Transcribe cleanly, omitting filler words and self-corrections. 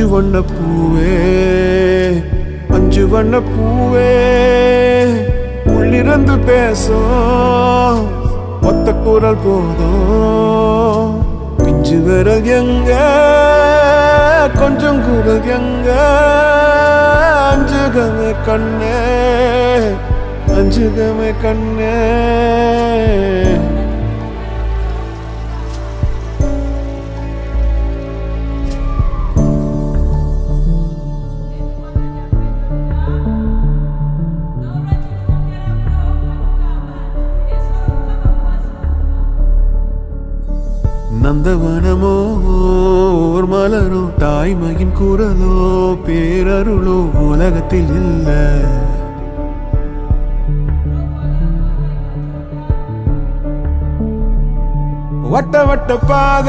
அஞ்சு வண்ண பூவே அஞ்சு வண்ண பூவே உள்ளிருந்து பேசும் ஒத்த குரல் போதும் பிஞ்சு விரல் எங்க கொஞ்சம் குரல் எங்க அஞ்சுகமே கண்ணே அஞ்சுகமே கண்ணே நந்தவனமோ ஓர் மலரோ தாய்மையின் குரலோ பேரருளோ உலகத்தில் இல்ல வட்ட வட்ட பாத